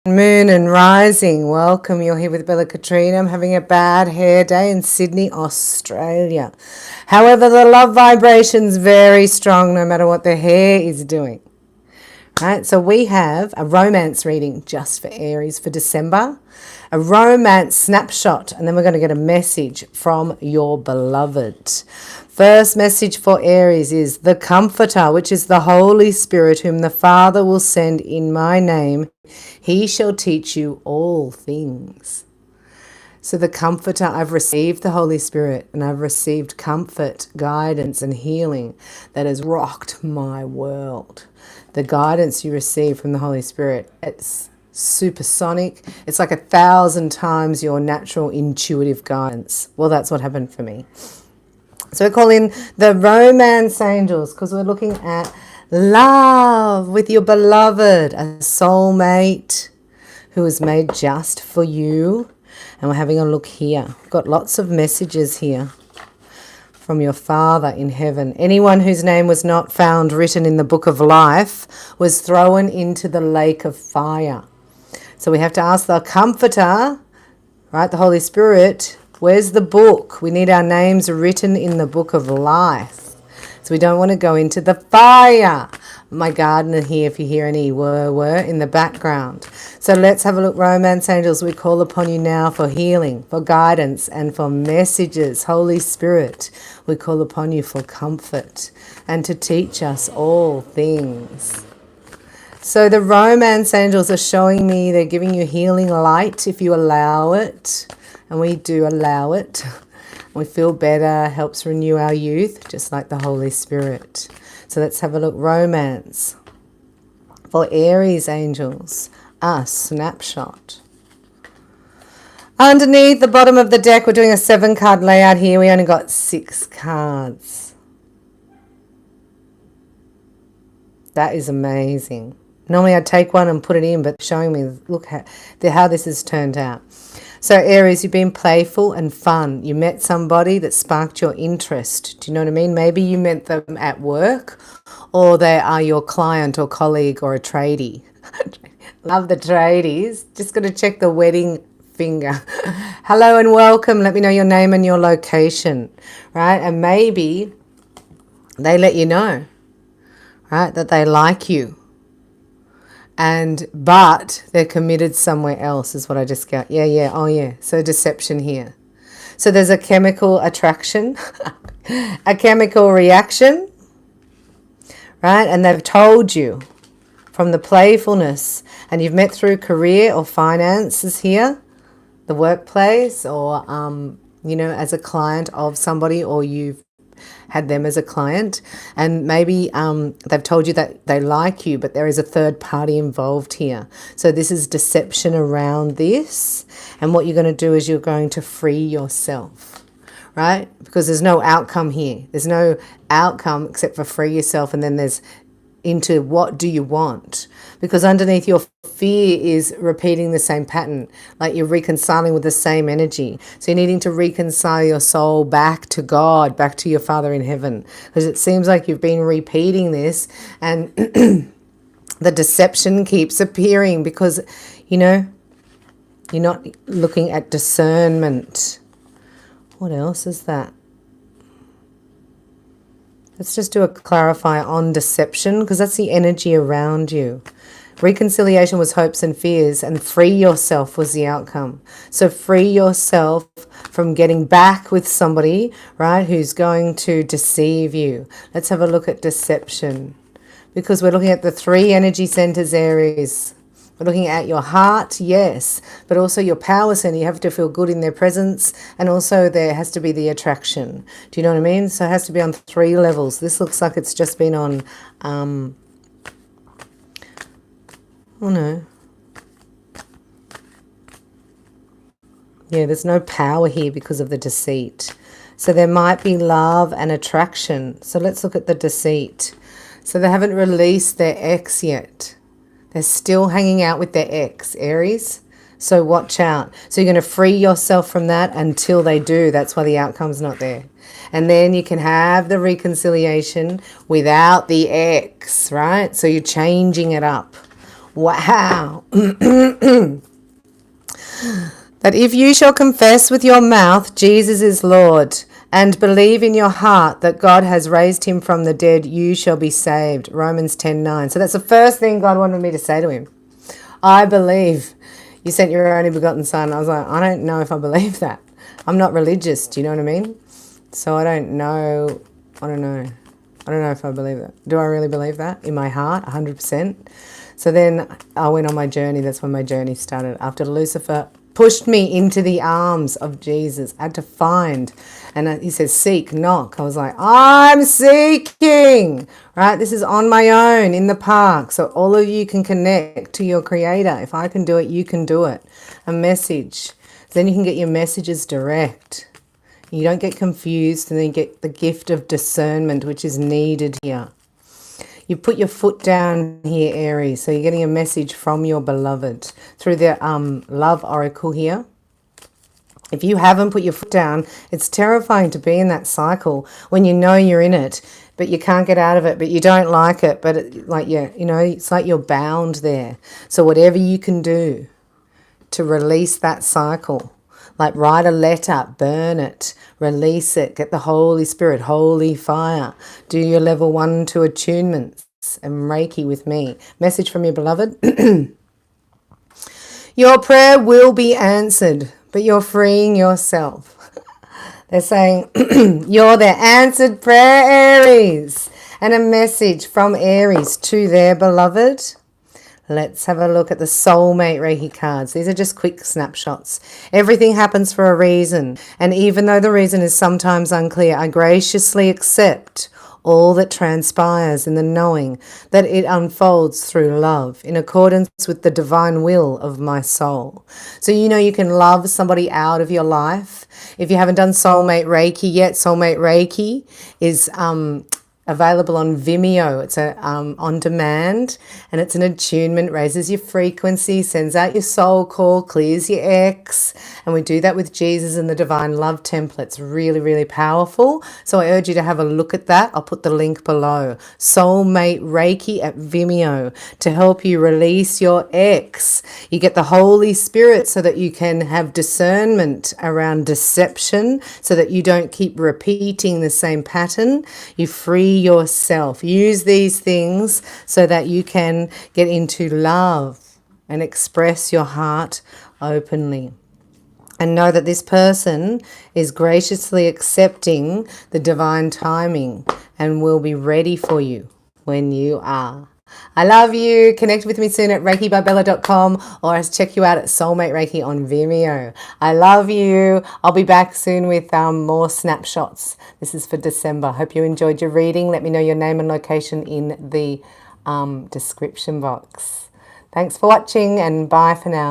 Moon and rising, welcome. You're here with Bella Katrina. I'm having a bad hair day in Sydney, Australia. However, the love vibration's very strong no matter what the hair is doing. Right, so we have a romance reading just for Aries for December, a romance snapshot, and then we're going to get a message from your beloved. First message for Aries is the Comforter, which is the Holy Spirit, whom the Father will send in my name. He shall teach you all things. So the Comforter, I've received the Holy Spirit and I've received comfort, guidance and healing that has rocked my world. The guidance you receive from the Holy Spirit, it's supersonic. It's like 1,000 times your natural intuitive guidance. Well, that's what happened for me. So we call in the romance angels because we're looking at love with your beloved, a soulmate who is made just for you. And we're having a look here. Got lots of messages here from your Father in heaven. Anyone whose name was not found written in the book of life was thrown into the lake of fire. So we have to ask the Comforter, right, the Holy Spirit, where's the book? We need our names written in the book of life. So we don't want to go into the fire. My gardener here, if you hear any were in the background. So let's have a look. Romance angels, we call upon you now for healing, for guidance and for messages. Holy Spirit, we call upon you for comfort and to teach us all things. So the romance angels are showing me they're giving you healing light if you allow it. And we do allow it. We feel better, helps renew our youth, just like the Holy Spirit. So let's have a look. Romance. For Aries angels, a snapshot. Underneath the bottom of the deck, we're doing a 7-card layout here. We only got 6 cards. That is amazing. Normally I'd take one and put it in, but showing me, look how this has turned out. So Aries, you've been playful and fun. You met somebody that sparked your interest. Do you know what I mean? Maybe you met them at work or they are your client or colleague or a tradie. Love the tradies. Just got to check the wedding finger. Hello and welcome. Let me know your name and your location, right? And maybe they let you know, right, that they like you. But they're committed somewhere else is what I just got. Yeah. Oh, yeah. So deception here. So there's a chemical attraction, a chemical reaction, right? And they've told you from the playfulness and you've met through career or finances here, the workplace or, as a client of somebody or you've had them as a client and maybe they've told you that they like you, but there is a third party involved here. So this is deception around this. And what you're going to do is you're going to free yourself, right? Because there's no outcome here. There's no outcome except for free yourself. And then there's into what do you want? Because underneath your fear is repeating the same pattern, like you're reconciling with the same energy. So you're needing to reconcile your soul back to God, back to your Father in heaven, because it seems like you've been repeating this and the deception keeps appearing because, you're not looking at discernment. What else is that? Let's just do a clarify on deception because that's the energy around you. Reconciliation was hopes and fears and free yourself was the outcome. So free yourself from getting back with somebody, right, who's going to deceive you. Let's have a look at deception because we're looking at the 3 energy centers, Aries. We're looking at your heart, yes, but also your power center. You have to feel good in their presence, and also there has to be the attraction. Do you know what I mean? So it has to be on 3 levels. This looks like it's just been on, oh no. Yeah, there's no power here because of the deceit. So there might be love and attraction. So let's look at the deceit. So they haven't released their ex yet. They're still hanging out with their ex, Aries. So watch out. So you're going to free yourself from that until they do. That's why the outcome's not there. And then you can have the reconciliation without the ex, right? So you're changing it up. Wow. That if you shall confess with your mouth Jesus is Lord and believe in your heart that God has raised him from the dead, you shall be saved. Romans 10:9. So that's the first thing God wanted me to say to him. I believe you sent your only begotten son. I was like, I don't know if I believe that. I'm not religious. Do you know what I mean? So I don't know. I don't know if I believe that. Do I really believe that in my heart? 100%. So then I went on my journey. That's when my journey started. After Lucifer pushed me into the arms of Jesus, I had to find. And he says, seek, knock. I was like, I'm seeking, right? This is on my own in the park. So all of you can connect to your creator. If I can do it, you can do it. A message. Then you can get your messages direct. You don't get confused, and then you get the gift of discernment, which is needed here. You put your foot down here, Aries. So you're getting a message from your beloved through the love oracle here. If you haven't put your foot down, it's terrifying to be in that cycle when you know you're in it, but you can't get out of it, but you don't like it. But it's like you're bound there. So whatever you can do to release that cycle, like write a letter, burn it, release it, get the Holy Spirit, holy fire, do your level 1 and 2 attunements and Reiki with me. Message from your beloved. Your prayer will be answered, but you're freeing yourself. They're saying, you're their answered prayer, Aries. And a message from Aries to their beloved. Let's have a look at the soulmate Reiki cards. These are just quick snapshots. Everything happens for a reason. And even though the reason is sometimes unclear, I graciously accept all that transpires in the knowing that it unfolds through love in accordance with the divine will of my soul. So you can love somebody out of your life. If you haven't done soulmate Reiki yet, soulmate Reiki is available on Vimeo. It's on demand, and it's an attunement, raises your frequency, sends out your soul call, clears your ex, and we do that with Jesus and the divine love template. It's really, really powerful. So I urge you to have a look at that. I'll put the link below. Soulmate Reiki at Vimeo to help you release your ex. You get the Holy Spirit so that you can have discernment around deception, so that you don't keep repeating the same pattern. You free yourself. Use these things so that you can get into love and express your heart openly. And know that this person is graciously accepting the divine timing and will be ready for you when you are. I love you. Connect with me soon at reikibybella.com, or check you out at Soulmate Reiki on Vimeo. I love you. I'll be back soon with more snapshots. This is for December. Hope you enjoyed your reading. Let me know your name and location in the description box. Thanks for watching, and bye for now.